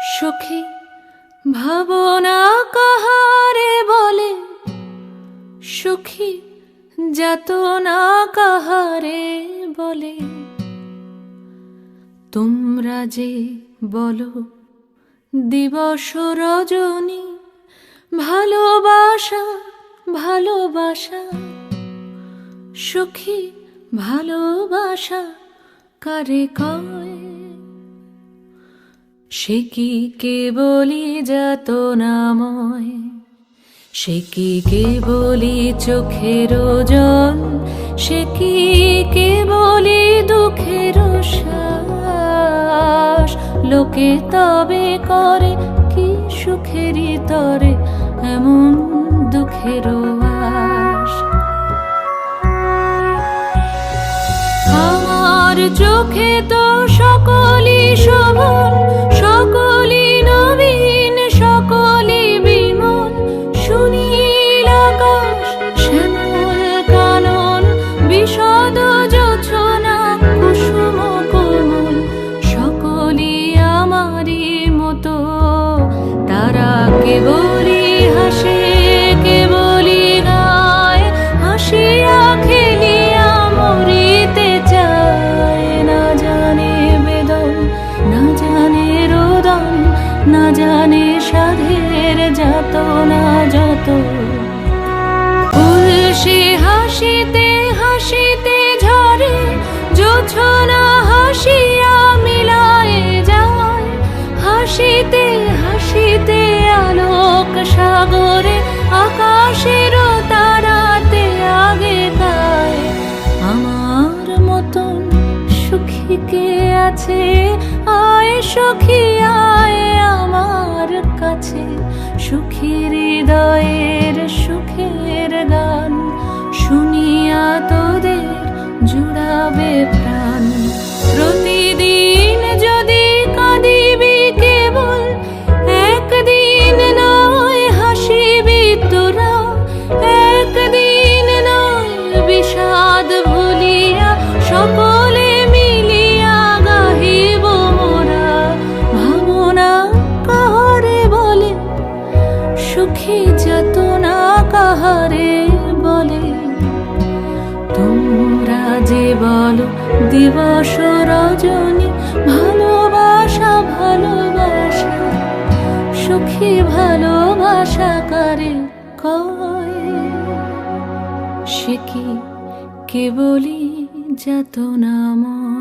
সখী ভাবনা কাহারে বলে, সখী যাতনা কাহারে বলে। তোমরা যে বলো দিবস রজনী, ভালোবাসা ভালোবাসা। সখী ভালোবাসা কারে কয়? সে কি কেবলি যাতনাময়, সে কি কেবলি চোখের জল, সে কি কেবলি দুঃখের শ্বাস। লোকে তবে করে কি সুখেরই তরে এমন দুঃখের আশ। আমার চোখে তো সকলই শোভন, সকলই নবীন, সকলই বিমল। সুনীল আকাশ, শ্যামল কানন, বিশদ জোছনা, কুসুম কোমল। সকলই আমারই মতো, তারা কেবলই হাসে কেবলই গায়। হাসিয়া খেলিয়া মরিতে চায়, না জানে বেদন, না জানে রোদন, না জানে সাধের যাতনা যত। ফুল সে হাসিতে হাসিতে ঝরে, জোছনা হাসিয়া মিলায় যায়। হাসিতে হাসিতে আলোক সাগরে, আকাশের তারাতে আগে গায়। আমার মতন সুখী কে আছে? আয় সখী আয় আমার কাছে। সুখী হৃদয়ের সুখের গান শুনিয়া তোদের জুড়াবে প্রাণ। প্রতিদিন যদি কাঁদিবি কেবল, একদিন নয় হাসিবি তোরা। একদিন নয় বিষাদ ভুলিয়া, সকলে মিলিয়া গাহিব মোরা। ভাবনা কাহারে বলে, সুখী যাতনা কাহারে বলে। তোমরা যে বলো দিবস রজনী, ভালোবাসা ভালোবাসা। সুখী ভালোবাসা কারে কয়? সে কি কেবলি যাতনাময়।